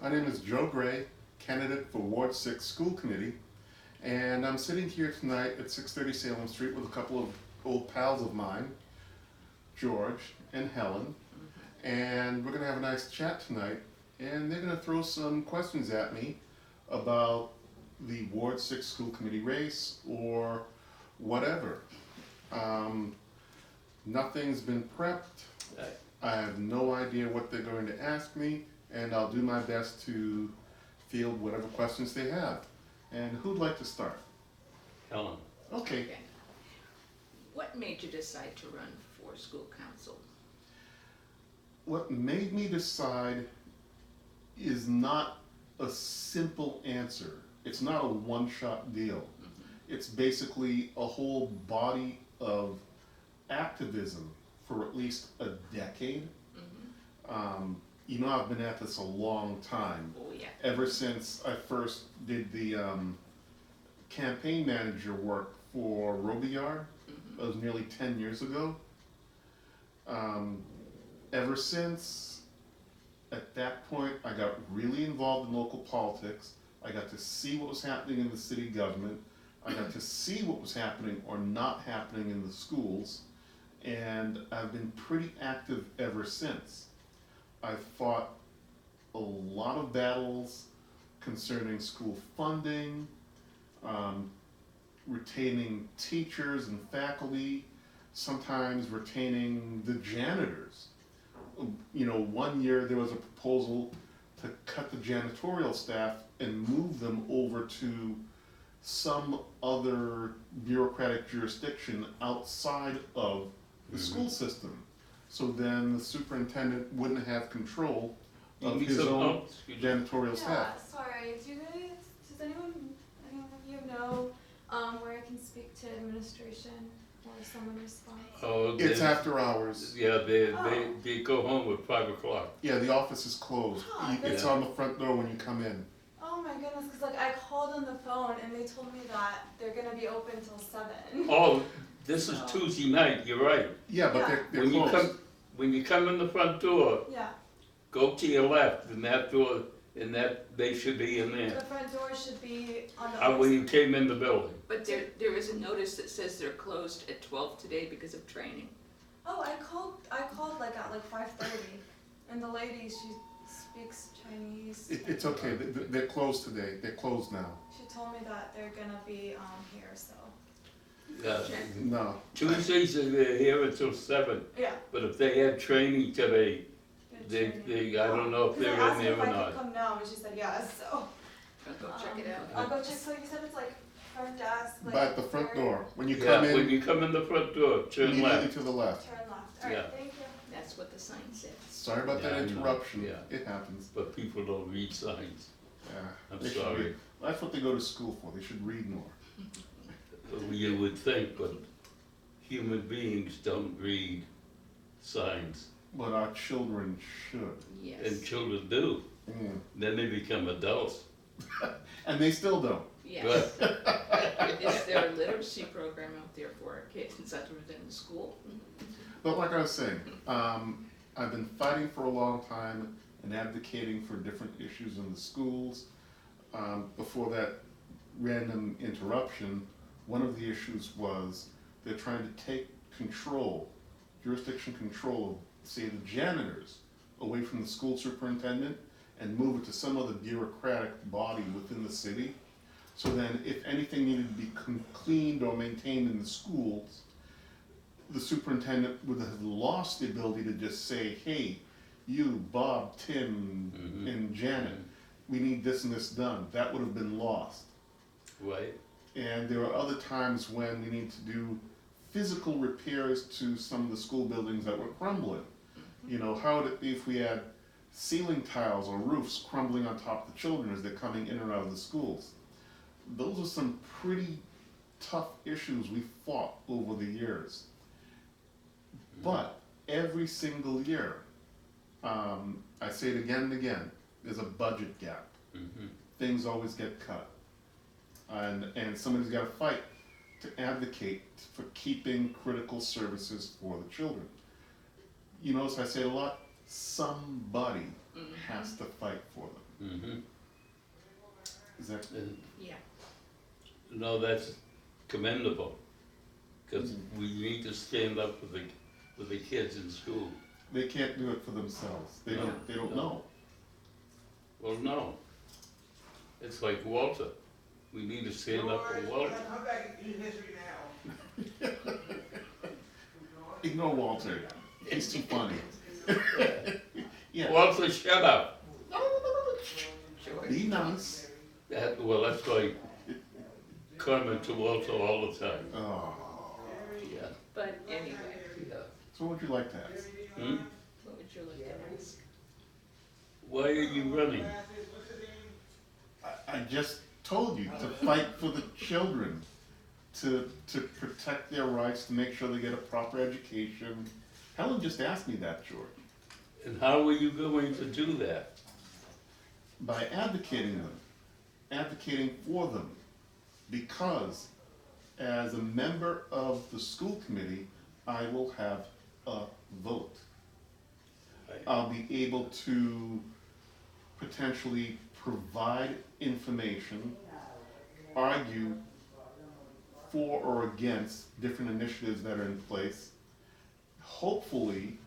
My name is Joe Gray, candidate for Ward 6 School Committee, and I'm sitting here tonight at 630 Salem Street with a couple of old pals of mine, George and Helen, and we're going to have a nice chat tonight, and they're going to throw some questions at me about the Ward 6 School Committee race or whatever. Nothing's been prepped. I have no idea what they're going to ask me, and I'll do my best to field whatever questions they have. And who'd like to start? Helen. Okay. Okay. What made you decide to run for school council? What made me decide is not a simple answer. It's not a one-shot deal. It's basically a whole body of activism for at least a decade. You know, I've been at this a long time. Oh, yeah. Ever since I first did the campaign manager work for Robillard, that was nearly 10 years ago. Ever since, at that point, I got really involved in local politics. I got to see what was happening in the city government. I got to see what was happening or not happening in the schools. And I've been pretty active ever since. I've fought a lot of battles concerning school funding, retaining teachers and faculty, sometimes retaining the janitors. You know, one year there was a proposal to cut the janitorial staff and move them over to some other bureaucratic jurisdiction outside of the school system. So then the superintendent wouldn't have control of his own janitorial staff. Yeah, sorry, does anyone of you know where I can speak to administration or someone responds? Oh, It's after hours. Yeah, they go home at 5 o'clock. Yeah, the office is closed. It's on the front door when you come in. Oh my goodness, because like I called on the phone and they told me that they're gonna be open till 7. Oh, this is Tuesday night, you're right. Yeah, but Yeah. they're When closed. when you come in the front door, Yeah, go to your left, and that door, and that, they should be in the there. front door should be on the When other you side. came in the building. But there is a notice that says they're closed at 12 today because of training. Oh, I called like at like 5:30, and the lady, she speaks Chinese. It's okay. They're closed today. They're closed now. She told me that they're gonna be here, so. No. Tuesdays they're here until 7, Yeah. but if they had training today, good training. I don't know if Because I they're in asked there if or I not. could come now, and she said yes, so. I'll go check it out. I'll go check, so you said it's like front desk, like. By the front third- door. When you Yeah, come when in, you come in the front door, turn immediately left. to the left. Turn left, Yeah. alright, thank you. That's what the sign says. Sorry about Yeah, that I know. interruption. Yeah. It happens. But people don't read signs. Yeah. I'm They should sorry. read. That's what they go to school for. They should read more. You would think, but human beings don't read signs, But our children should. Yes. and children do. Yeah. Then they become adults. And they still don't. Yes. Is there a literacy program out there for our kids other than the school? But like I was saying, I've been fighting for a long time and advocating for different issues in the schools. Before that random interruption, one of the issues was they're trying to take control, jurisdiction control of, say, the janitors away from the school superintendent and move it to some other bureaucratic body within the city. So then if anything needed to be cleaned or maintained in the schools, the superintendent would have lost the ability to just say, hey, you, Bob, Tim, and Janet, we need this and this done. That would have been lost. Right? And there are other times when we need to do physical repairs to some of the school buildings that were crumbling. You know, how would it be if we had ceiling tiles or roofs crumbling on top of the children as they're coming in and out of the schools? Those are some pretty tough issues we fought over the years. But every single year, I say it again and again, there's a budget gap. Things always get cut. And somebody's got to fight to advocate for keeping critical services for the children. You notice I say it a lot, somebody has to fight for them. exactly. And, Yeah. no, that's commendable, because we need to stand up with the kids in school. They can't do it for themselves. They don't No. know. Well, no. It's like Walter. We need to stand up for Walter. Come back in history now. Ignore Walter. He's too funny. Yeah. Walter, shut up. Be nice. Well, that's my comment to Walter all the time. Oh. Yeah. But anyway, Yeah. So what would you like to ask? Hmm? what would you like to ask? Why are you running? I just told you to fight for the children, to protect their rights, to make sure they get a proper education. Helen just asked me that, George. And how are you going to do that? By advocating for them, because as a member of the school committee, I will have a vote. I'll be able to potentially provide information, argue for or against different initiatives that are in place. Hopefully,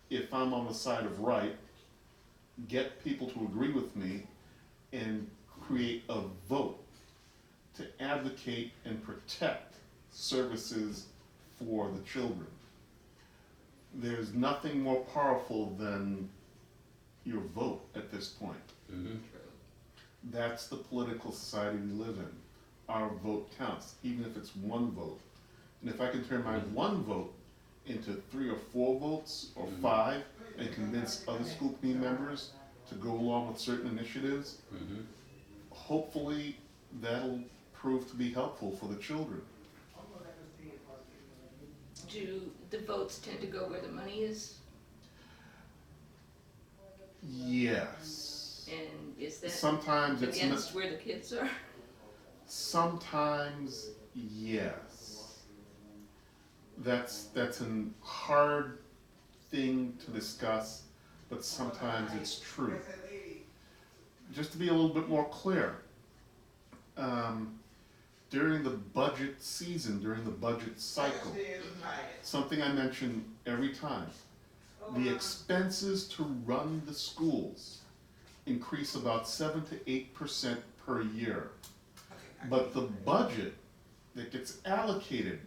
if I'm on the side of right, get people to agree with me and create a vote to advocate and protect services for the children. There's nothing more powerful than your vote at this point. Mm-hmm. That's the political society we live in. Our vote counts, even if it's one vote. And if I can turn my one vote into 3 or 4 votes or 5 and convince other school committee members to go along with certain initiatives, Mm-hmm. hopefully that'll prove to be helpful for the children. Do the votes tend to go where the money is? Yes. And is that Sometimes it's against where the kids are? sometimes yes. That's a hard thing to discuss, but sometimes it's true. Just to be a little bit more clear, during the budget season, during the budget cycle, something I mention every time, the expenses to run the schools increase about 7 to 8% per year. But the budget that gets allocated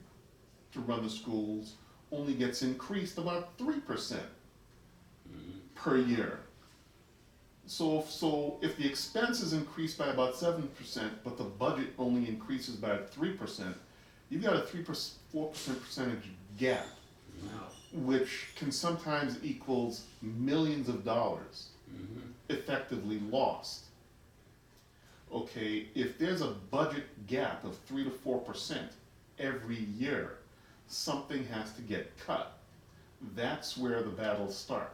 to run the schools only gets increased about 3% per year. So if the expenses increase by about 7%, but the budget only increases by 3%, you've got a 4% percentage gap, which can sometimes equals millions of dollars effectively lost. Okay, if there's a budget gap of 3 to 4% every year, something has to get cut. That's where the battles start.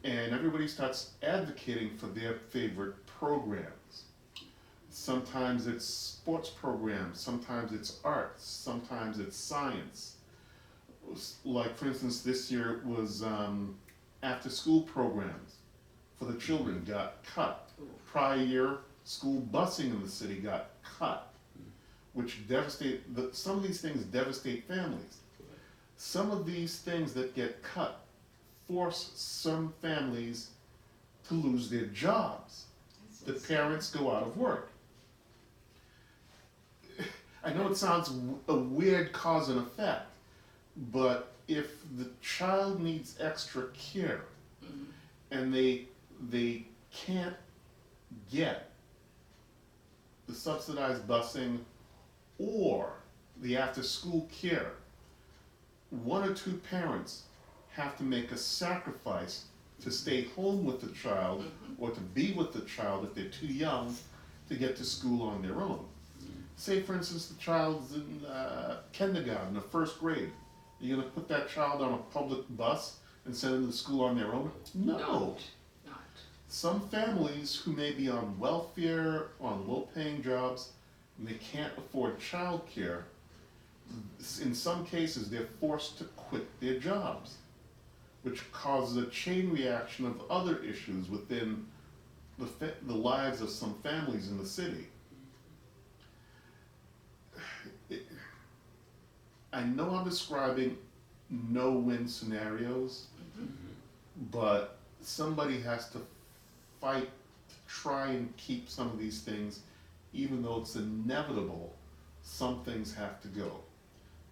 And everybody starts advocating for their favorite programs. Sometimes it's sports programs, sometimes it's arts, sometimes it's science. Like for instance, this year it was after-school programs for the children got cut. Prior year, school busing in the city got cut, which some of these things devastate families. Some of these things that get cut force some families to lose their jobs. The parents go out of work. I know it sounds a weird cause and effect, but if the child needs extra care and they can't get the subsidized busing or the after-school care, 1 or 2 parents have to make a sacrifice to stay home with the child or to be with the child if they're too young to get to school on their own. Say, for instance, the child's in kindergarten or 1st grade. Are you going to put that child on a public bus and send them to school on their own? No. Not. Some families who may be on welfare, on low-paying jobs, and they can't afford childcare, in some cases they're forced to quit their jobs, which causes a chain reaction of other issues within the lives of some families in the city. I know I'm describing no-win scenarios, but somebody has to fight to try and keep some of these things, even though it's inevitable, some things have to go.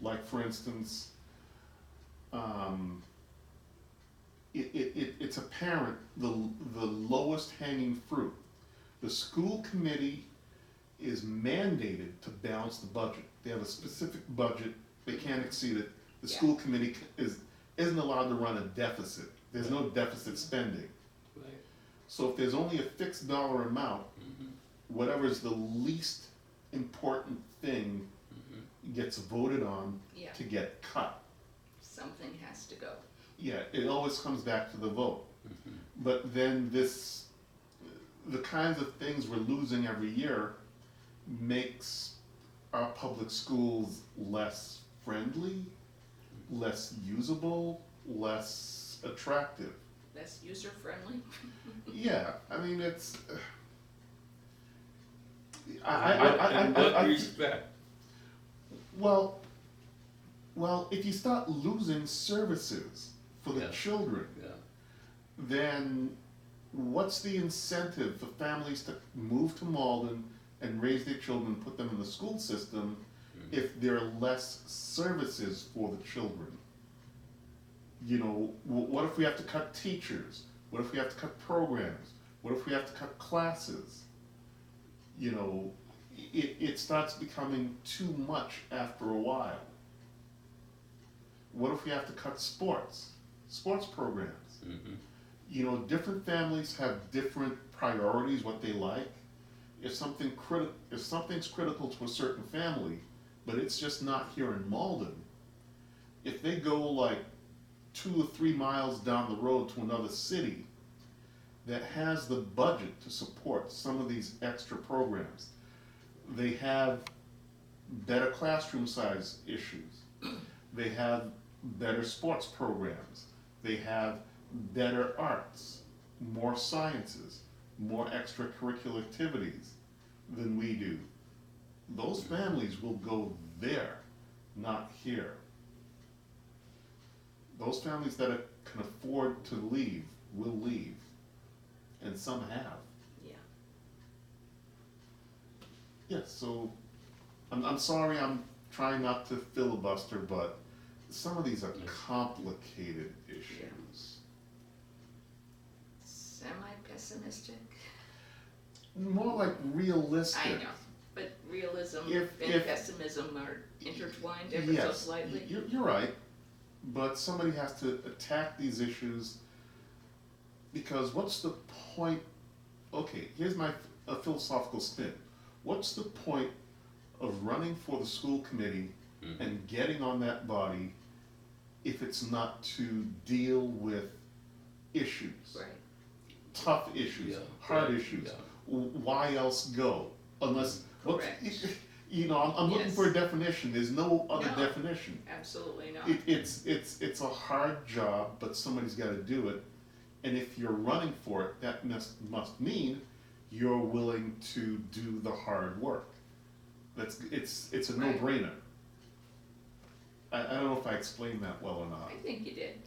Like, for instance, it's apparent the lowest hanging fruit. The school committee is mandated to balance the budget. They have a specific budget, they can't exceed it. The Yeah. school committee isn't allowed to run a deficit. There's no deficit spending. Right. So if there's only a fixed dollar amount, whatever is the least important thing gets voted on Yeah, to get cut. something has to go. Yeah, it always comes back to the vote. But then the kinds of things we're losing every year makes our public schools less friendly, less usable, less attractive. Less user-friendly. Yeah, I mean, it's, In what respect? well, if you start losing services for the Yeah. children, Yeah, then what's the incentive for families to move to Malden and raise their children, put them in the school system, if there are less services for the children? You know, what if we have to cut teachers? What if we have to cut programs? What if we have to cut classes? You know, it starts becoming too much after a while. What if we have to cut sports programs? You know, different families have different priorities, what they like. If something's critical to a certain family, but it's just not here in Malden, if they go like 2 or 3 miles down the road to another city that has the budget to support some of these extra programs, they have better classroom size issues, they have better sports programs, they have better arts, more sciences, more extracurricular activities than we do. Those families will go there, not here. Those families that can afford to leave will leave, and some have. Yeah. Yes, so I'm sorry, I'm trying not to filibuster, but some of these are complicated issues. Semi-pessimistic. More like realistic. I know, but realism If- and pessimism are intertwined ever so Yes, slightly. you're right, but somebody has to attack these issues, because what's the point? Okay, here's a philosophical spin. What's the point of running for the school committee and getting on that body if it's not to deal with issues? Right, Tough issues, Yeah, hard right, issues. yeah. Why else go? Unless, Correct. you know, I'm looking Yes. for a definition, there's no other No. definition. absolutely not. It's a hard job, but somebody's gotta do it. And if you're running for it, that must mean you're willing to do the hard work. It's a Right. no-brainer. I don't know if I explained that well or not. I think you did.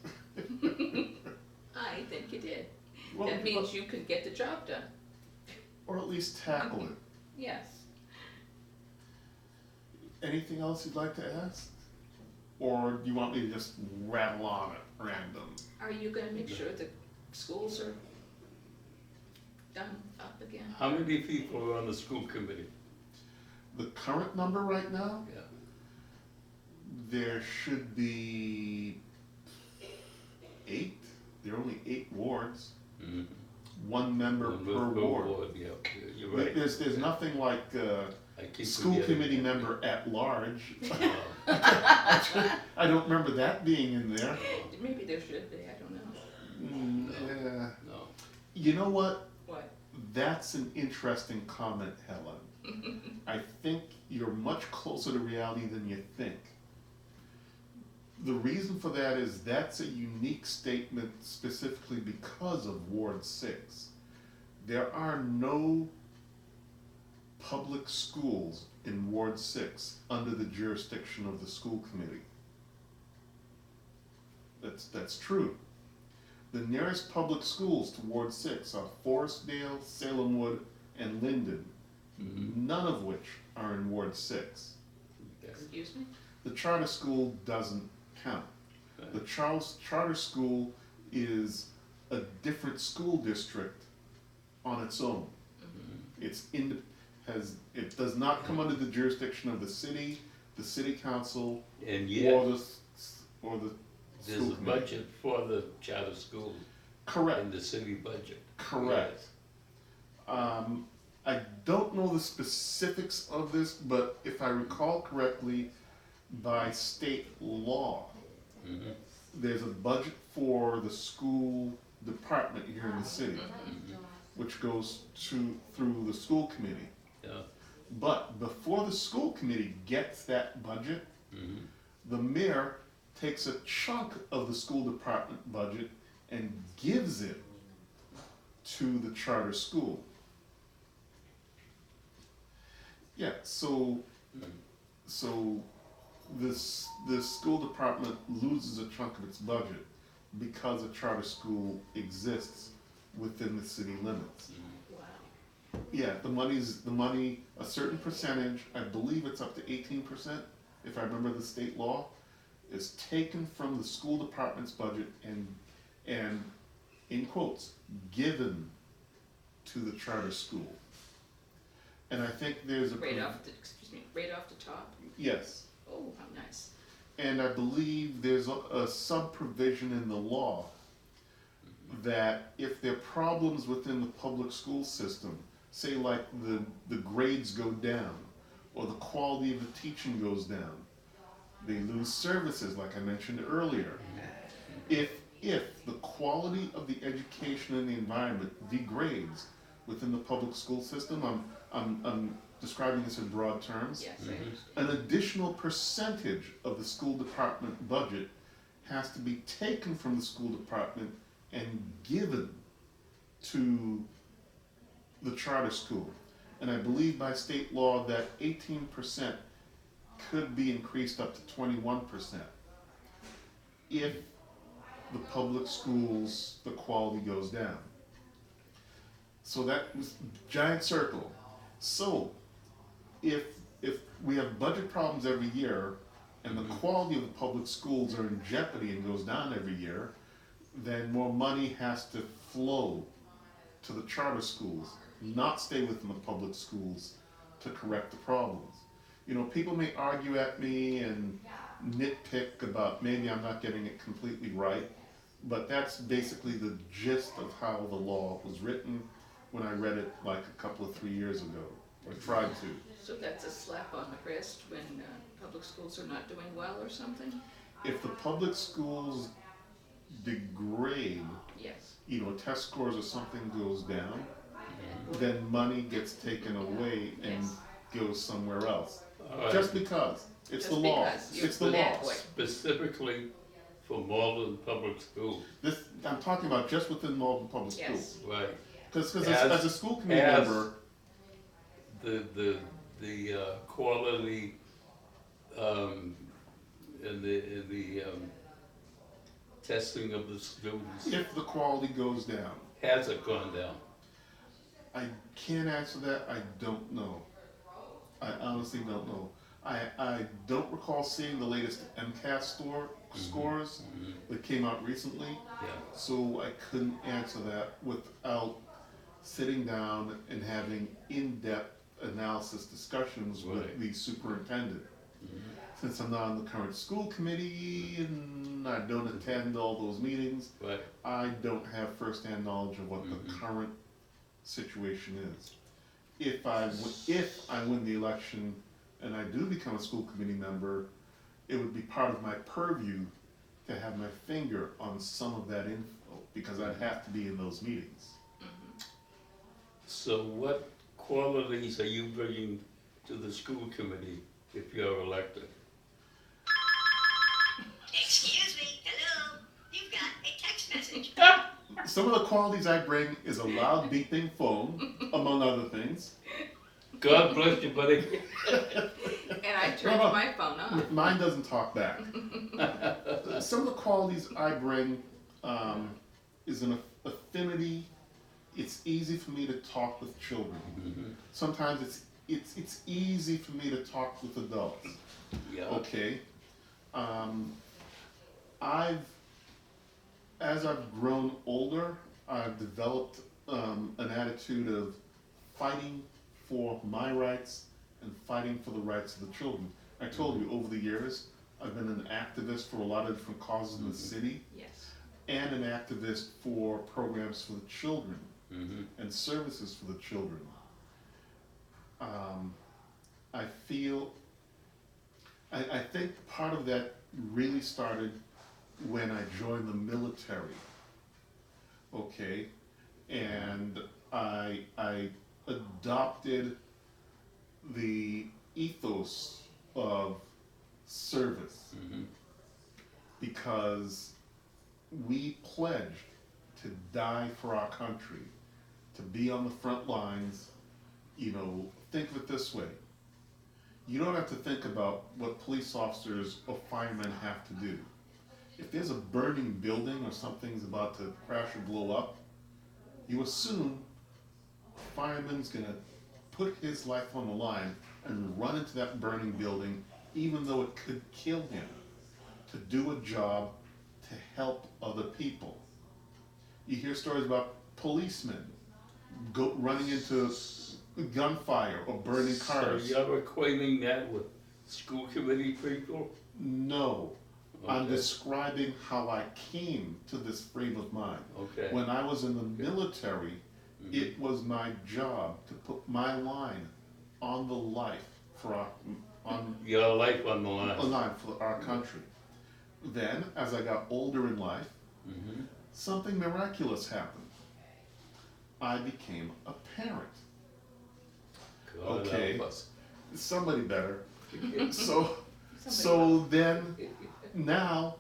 I think you did. Well, That means you can get the job done. or at least tackle it. Yes. Anything else you'd like to ask? Or do you want me to just rattle on at random? Are you gonna make sure the schools are done up again? How many people are on the school committee? The current number right now, Yeah, there should be 8. There are only 8 wards, 1 member One per ward. Yeah, you're right. There's nothing like I keep school forgetting committee that. member at large. Uh, I don't remember that being in there. Maybe there should be, I don't know. Yeah. No, You know what? What? That's an interesting comment, Helen. I think you're much closer to reality than you think. The reason for that is that's a unique statement specifically because of Ward 6. There are no public schools in Ward 6 under the jurisdiction of the school committee. That's true. The nearest public schools to Ward 6 are Forestdale, Salem Wood, and Linden, none of which are in Ward 6. Excuse me? The charter school doesn't count. The charter school is a different school district on its own. It does not come under the jurisdiction of the city council, And or yet, the there's school a committee. budget for the charter schools Correct. in the city budget. Correct. I don't know the specifics of this, but if I recall correctly, by state law, Mhm. there's a budget for the school department here in the city, which goes through the school committee. Yeah. But before the school committee gets that budget, Mhm. the mayor takes a chunk of the school department budget and gives it to the charter school. Yeah, so this school department loses a chunk of its budget because a charter school exists within the city limits. Wow. Yeah, the money, a certain percentage, I believe it's up to 18%, if I remember the state law, is taken from the school department's budget and in quotes, given to the charter school. And I think there's a. Right off the top? Yes, Oh, how nice. and I believe there's a sub-provision in the law that if there are problems within the public school system, say like the grades go down, or the quality of the teaching goes down, they lose services, like I mentioned earlier. If the quality of the education and the environment degrades within the public school system, I'm describing this in broad terms, Yes, I understand. an additional percentage of the school department budget has to be taken from the school department and given to the charter school. And I believe by state law that 18% could be increased up to 21% if the public schools, the quality goes down. So that was giant circle. So if we have budget problems every year and the quality of the public schools are in jeopardy and goes down every year, then more money has to flow to the charter schools, not stay within the public schools to correct the problems. You know, people may argue at me and nitpick about maybe I'm not getting it completely right, but that's basically the gist of how the law was written when I read it like a couple of 3 years ago, or tried to. So that's a slap on the wrist when public schools are not doing well or something? If the public schools degrade, Yes. you know, test scores or something goes down, then money gets taken away and Yes. goes somewhere else. All right. Just because. It's Just the law. because you're It's the bad law. boy. Specifically for Malden Public Schools, I'm talking about just within Malden Public School. Yes. right? Because As- as a school committee as- member, The quality, and the testing of the students, if the quality goes down, has it gone down? I can't answer that. I don't know. I honestly don't know. I don't recall seeing the latest MCAS scores that came out recently, Yeah, so I couldn't answer that without sitting down and having in-depth analysis discussions with Right. the superintendent. Since I'm not on the current school committee and I don't attend all those meetings, right, I don't have firsthand knowledge of what the current situation is. If I win the election and I do become a school committee member, it would be part of my purview to have my finger on some of that info, because I'd have to be in those meetings. so what qualities are you bringing to the school committee if you're elected? Excuse me, hello, you've got a text message. Some of the qualities I bring is a loud beeping phone, among other things. God bless you, buddy. And I turned No. my phone on. Mine doesn't talk back. Some of the qualities I bring is an affinity. It's easy for me to talk with children. Sometimes it's easy for me to talk with adults. Yeah. Okay. As I've grown older, I've developed an attitude of fighting for my rights and fighting for the rights of the children. I told you, over the years, I've been an activist for a lot of different causes in the city, Yes. and an activist for programs for the children Mm-hmm. and services for the children. I feel, I think part of that really started when I joined the military, okay? And I adopted the ethos of service Mm-hmm. because we pledged to die for our country, to be on the front lines. You know, think of it this way. You don't have to think about what police officers or firemen have to do. If there's a burning building or something's about to crash or blow up, you assume a fireman's gonna put his life on the line and run into that burning building, even though it could kill him, to do a job to help other people. You hear stories about policemen running into gunfire or burning cars. So you're equating that with school committee people? No, I'm Okay. describing how I came to this frame of mind. Okay. When I was in the military, it was my job to put my line on the life for Your life on the a line. line for our country. Then, as I got older in life, Mm-hmm. something miraculous happened. I became a parent. God Okay. help us. Somebody better. So then, now,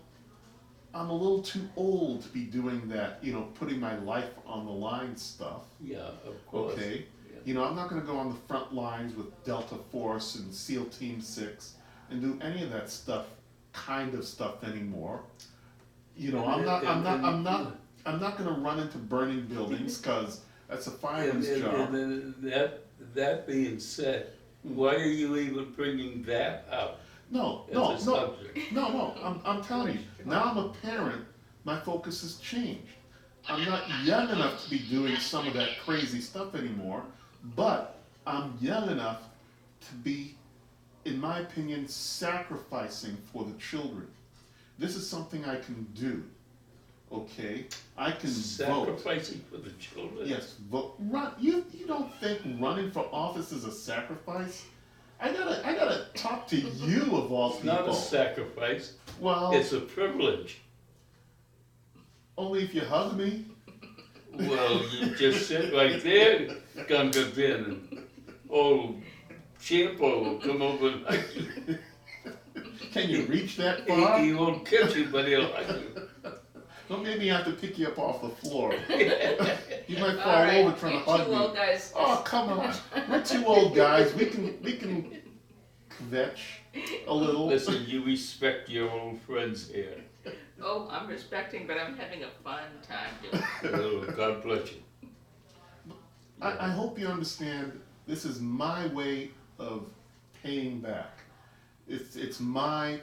I'm a little too old to be doing that, you know, putting my life on the line stuff. Yeah, of course. Okay? Yeah. You know, I'm not gonna go on the front lines with Delta Force and SEAL Team 6 and do any of that kind of stuff anymore. You know, I'm not gonna run into burning buildings, cause that's a fireman's And job. then that being said, why are you even bringing that up No, as no, a no, subject? no, I'm telling you, now I'm a parent, my focus has changed. I'm not young enough to be doing some of that crazy stuff anymore, but I'm young enough to be, in my opinion, sacrificing for the children. This is something I can do, okay? I can vote. Sacrificing for the children? Yes, vote. You don't think running for office is a sacrifice? I gotta talk to you of all It's people. not a sacrifice, Well, it's a privilege. only if you hug me. Well, you just sit right there, Gunga Bin, and old Champo will come over and hug you. Can you reach that far? He won't catch you, but he'll hug you. Well, maybe I have to pick you up off the floor. You might All fall right, over trying you to hug two me. old guys. Oh, come on. We're two old guys. We can kvetch a little. Listen, you respect your old friends here. Oh, I'm respecting, but I'm having a fun time doing it. Oh, God bless you. I hope you understand, this is my way of paying back. It's my,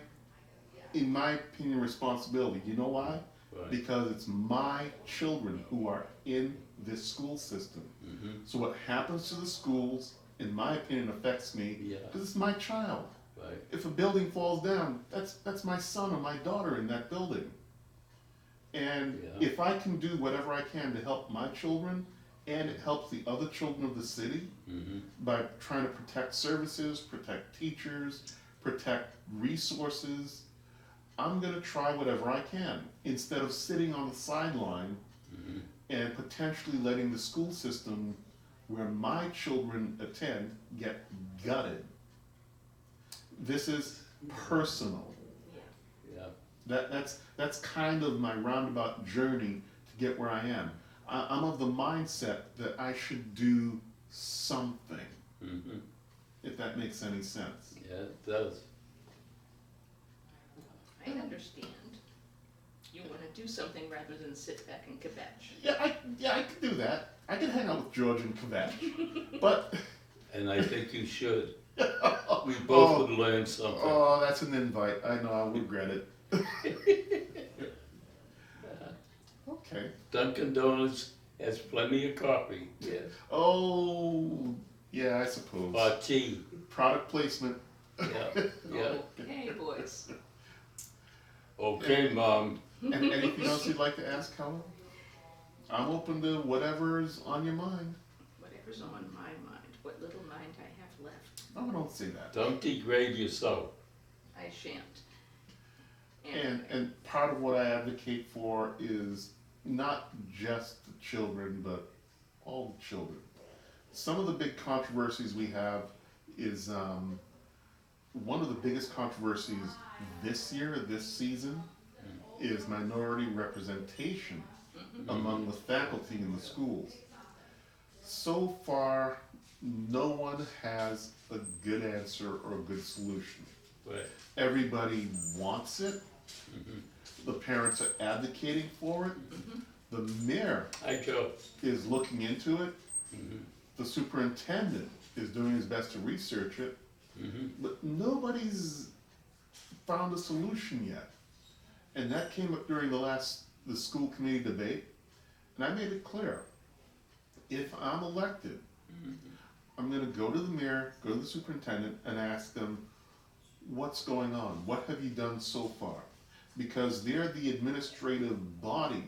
in my opinion, responsibility. You know why? Right. Because it's my children who are in this school system. Mhm. So what happens to the schools, in my opinion, affects me, Yeah. because it's my child. Right. If a building falls down, that's my son or my daughter in that building. And Yeah. if I can do whatever I can to help my children, and it helps the other children of the city Mm-hmm. by trying to protect services, protect teachers, protect resources, I'm gonna try whatever I can, instead of sitting on the sideline Mm-hmm. and potentially letting the school system where my children attend get gutted. This is personal. Yeah. That's kind of my roundabout journey to get where I am. I'm of the mindset that I should do something, Mm-hmm. if that makes any sense. Yeah, it does. I understand. You wanna do something rather than sit back and kvetch. Yeah, I could do that. I could hang out with George and Kvetch, but And I think you should. We oh, both would learn something. oh, that's an invite. I know I'll regret it. Okay. Dunkin' Donuts has plenty of coffee, yes. Oh, yeah, I suppose. Or tea, Product placement. yeah, yeah. Okay, boys. Okay, Mom. And anything else you'd like to ask, Helen? I'm open to whatever's on your mind. Whatever's on my mind, what little mind I have left, No, don't say that. Don't degrade yourself. I shan't. And part of what I advocate for is not just the children, but all the children. Some of the big controversies we have is one of the biggest controversies this year, this season, is minority representation among the faculty in the schools. So far, no one has a good answer or a good solution. Right. Everybody wants it. Mm-hmm. The parents are advocating for it. The mayor Hi, Joe. is looking into it. Mm-hmm. The superintendent is doing his best to research it. Mm-hmm. But nobody's found a solution yet. And that came up during the school committee debate. And I made it clear, if I'm elected, I'm gonna go to the mayor, go to the superintendent, and ask them, what's going on? What have you done so far? Because they're the administrative body,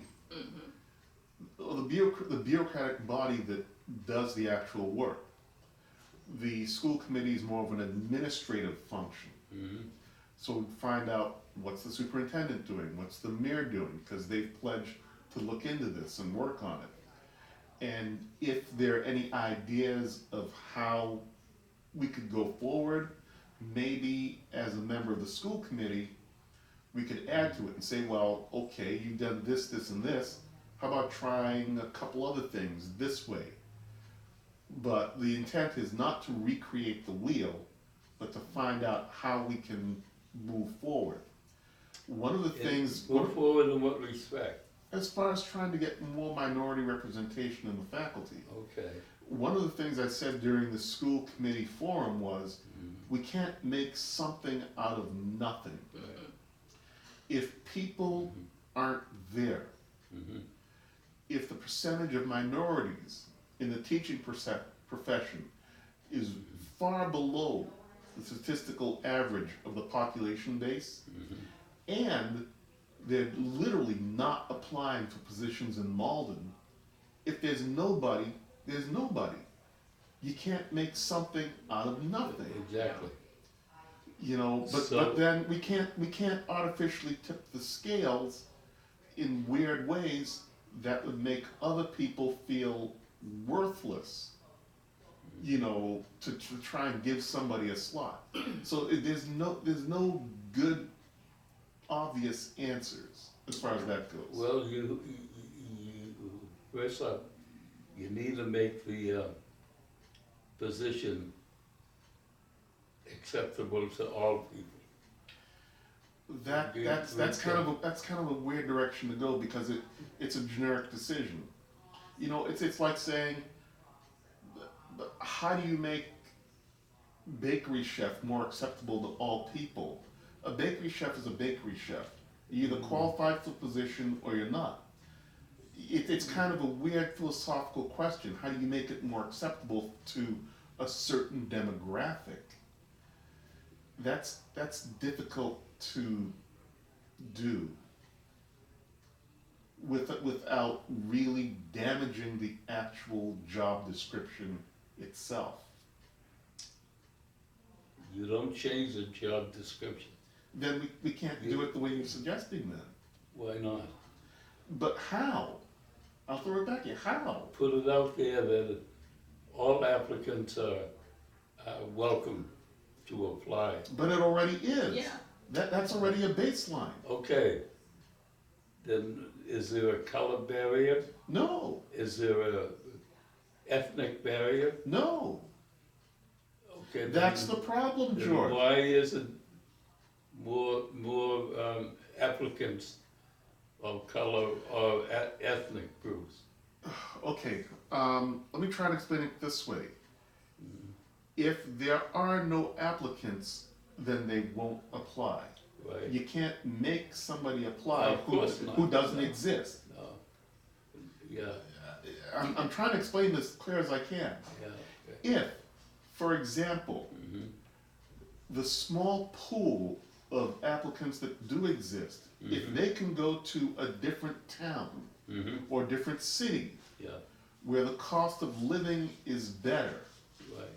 or the bureaucratic body that does the actual work. The school committee is more of an administrative function. Mm-hmm. So we find out what's the superintendent doing, what's the mayor doing, because they've pledged to look into this and work on it. And if there are any ideas of how we could go forward, maybe as a member of the school committee, we could add to it and say, well, okay, you've done this, this, and this. How about trying a couple other things this way? But the intent is not to recreate the wheel, but to find out how we can move forward. One of the things, Move forward in what respect? as far as trying to get more minority representation in the faculty, Okay. one of the things I said during the school committee forum was, we can't make something out of nothing. If people aren't there, Mm-hmm. if the percentage of minorities in the teaching profession is far below the statistical average of the population base, and they're literally not applying for positions in Malden, if there's nobody, there's nobody. You can't make something out of nothing. Exactly. You know, but So- then we can't artificially tip the scales in weird ways that would make other people feel worthless, you know, to try and give somebody a slot. So there's no good obvious answers as far as that goes. Well, you first up, you need to make the position acceptable to all people. That's kind of a weird direction to go, because it's a generic decision. You know, it's like saying, how do you make bakery chef more acceptable to all people? A bakery chef is a bakery chef. You're either qualified for the position or you're not. It's kind of a weird philosophical question. How do you make it more acceptable to a certain demographic? That's difficult to do without really damaging the actual job description itself. You don't change the job description. Then we can't do it the way you're suggesting then. Why not? But how? I'll throw it back at you. How? Put it out there that all applicants are welcome to apply. But it already is. Yeah. That's already a baseline. Okay, then is there a color barrier? No, Is there a ethnic barrier? no, Okay, that's then- the problem, then George. why isn't more applicants of color or ethnic groups? Okay, let me try to explain it this way. If there are no applicants, then they won't apply. Right? You can't make somebody apply Of course not. who doesn't No. exist. No. Yeah, I'm trying to explain this as clear as I can. yeah, okay. If, for example, Mhm. the small pool of applicants that do exist, if Mhm. they can go to a different town Mhm. or different city Yeah, where the cost of living is better, right.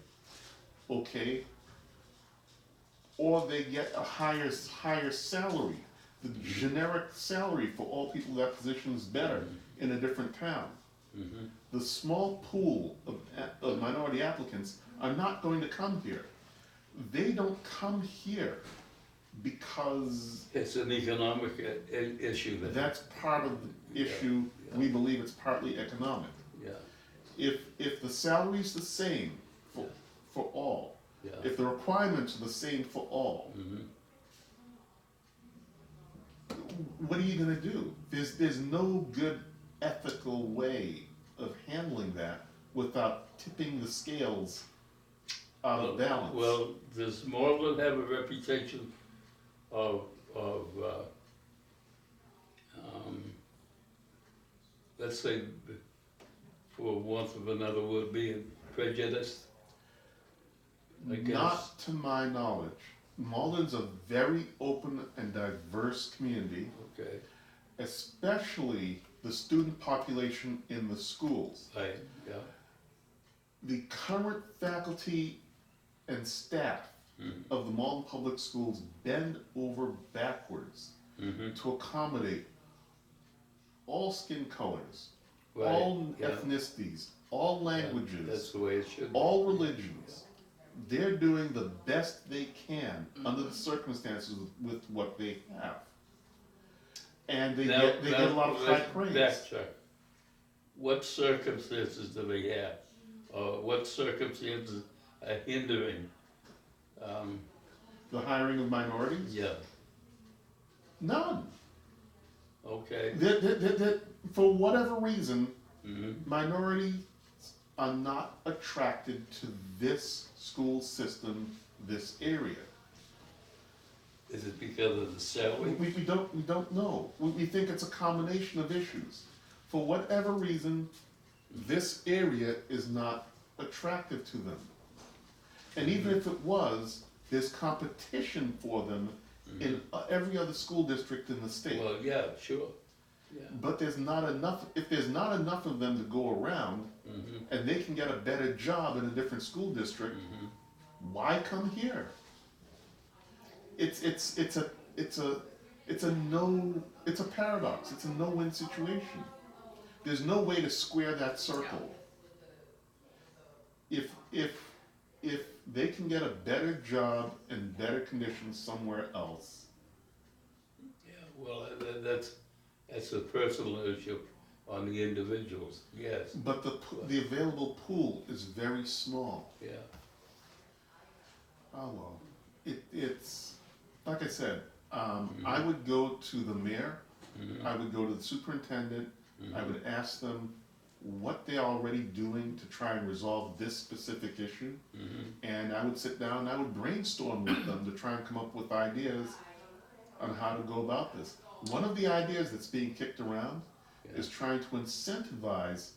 okay? Or they get a higher salary, the generic salary for all people in that position is better in a different town. Mhm. The small pool of minority applicants are not going to come here. They don't come here because It's an economic issue then. that's part of the issue. Yeah. We believe it's partly economic. Yeah, If the salary's the same for all, yeah. if the requirements are the same for all, Mhm. what are you gonna do? There's no good ethical way of handling that without tipping the scales out of balance. Well, does Moreland have a reputation of, let's say, for want of another word, being prejudiced? I guess. Not to my knowledge. Malden's a very open and diverse community, Okay, especially the student population in the schools. right, yeah. The current faculty and staff Mhm. of the Malden Public Schools bend over backwards Mhm. to accommodate all skin colors, Right, all yeah. ethnicities, all Yeah, languages, that's the way it should be. all religions. They're doing the best they can under the circumstances with what they have. And they Now- get a lot of now, high let's praise. backtrack. What circumstances do they have? Or what circumstances are hindering? The hiring of minorities? Yeah, None. okay. For whatever reason, Mhm. minorities are not attracted to this school system, this area. Is it because of the salary? We don't know. We think it's a combination of issues. For whatever reason, this area is not attractive to them. And even if it was, there's competition for them in every other school district in the state. Well, yeah, sure, yeah. But there's not enough, if there's not enough of them to go around, Mhm. and they can get a better job in a different school district, Mhm. why come here? It's a paradox, it's a no-win situation. There's no way to square that circle. If they can get a better job and better conditions somewhere else, Yeah, well, that's a personal issue on the individuals, yes, but the available pool is very small. yeah. Oh, well, it's, like I said, I would go to the mayor, Mhm. I would go to the superintendent, I Mhm. would ask them what they're already doing to try and resolve this specific issue, Mhm. and I would sit down and I would brainstorm with them to try and come up with ideas on how to go about this. One of the ideas that's being kicked around is trying to incentivize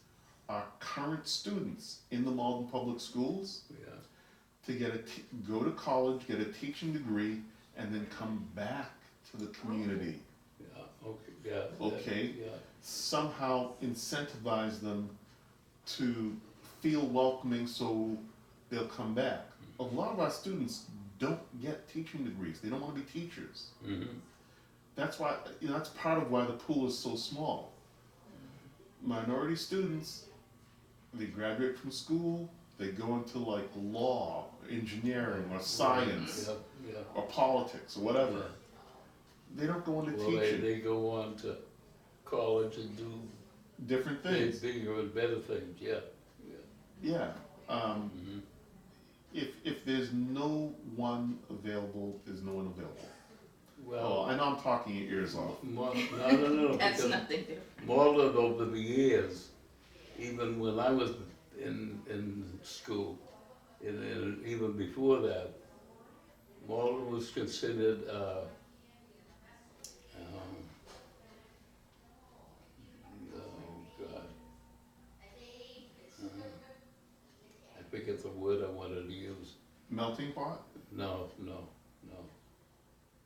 our current students in the Malden Public Schools Yeah, to go to college, get a teaching degree, and then come back to the community. yeah, okay, yeah. Okay. Yeah, Somehow incentivize them to feel welcoming so they'll come back. A lot of our students don't get teaching degrees, they don't wanna be teachers. mhm. That's why, that's part of why the pool is so small. Minority students, they graduate from school, they go into like law, engineering, or science, Yeah, yeah. or politics, or whatever. Yeah. They don't go into Well, teaching. they go on to college and do different things. bigger and better things, yeah. Yeah, Mhm. if there's no one available, there's no one available. Oh, Well, I know I'm talking your ears off. no, That's because nothing different. Marlon over the years, even when I was in school, and even before that, Marlon was considered, oh God. I forget the word I wanted to use. Melting pot? No.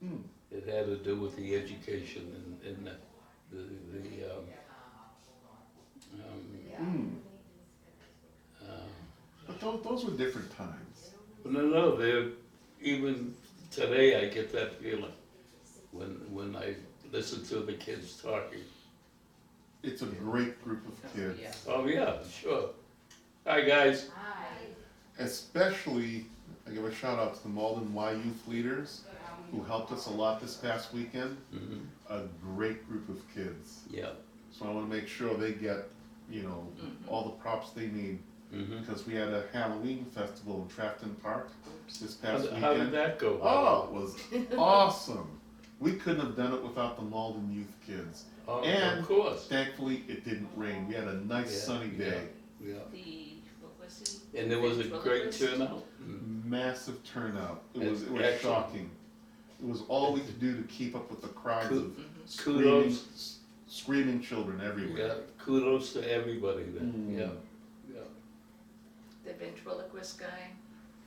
Hmm. It had to do with the education and Hmm. uh, But those were different times. no, they're, even today I get that feeling when I listen to the kids talking. It's a great group of kids. Yeah. Oh, yeah, sure. Hi, guys. Especially, I give a shout out to the Malden Y youth leaders who helped us a lot this past weekend. Mhm. A great group of kids. Yeah. So I wanna make sure they get, all the props they need. Mhm. Because we had a Halloween festival in Trafton Park this How past did weekend. that go? Oh, it was awesome. We couldn't have done it without the Malden youth kids. Oh, and- of course. Thankfully, it didn't rain. We had a nice Yeah, sunny day. Yeah. What was he? And there was a great Ventriloquist? turnout. Massive turnout. It was Excellent. shocking. It was all we could do to keep up with the crowds Ku- of Kudos. screaming children Yeah, everywhere. kudos to everybody then, Mm. yeah. The ventriloquist guy.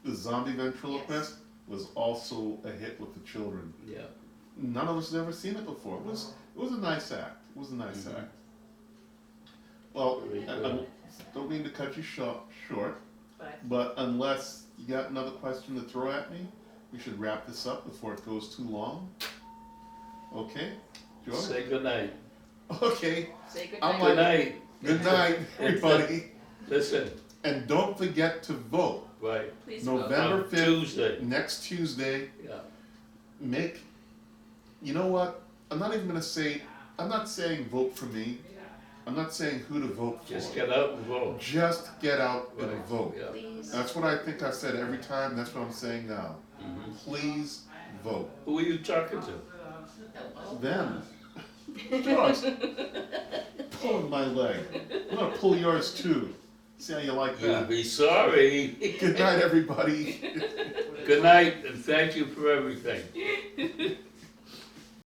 The zombie ventriloquist was also a hit with the children. Yeah. None of us had ever seen it before. It was a nice act. It was a nice Mhm. act. Well, Very I good. don't mean to cut you short, But but unless you got another question to throw at me, we should wrap this up before it goes too long. Okay, George? Say goodnight. Okay, say good I'm night. Good night. good night, everybody. Listen, And don't forget to vote. right, Please vote. November on 5th, Tuesday, next Tuesday. yeah. You know what? I'm not even gonna say, I'm not saying vote for me. I'm not saying who to vote for. Just get out and vote. Just get out and Right, vote. yeah. Please. That's what I think I said every time, that's what I'm saying now. Mhm. Please vote. Who are you talking to? Hello. Them. George, pulling my leg. I'm gonna pull yours too. See how you like You'll that? be sorry. Good night, everybody. Good night, and thank you for everything.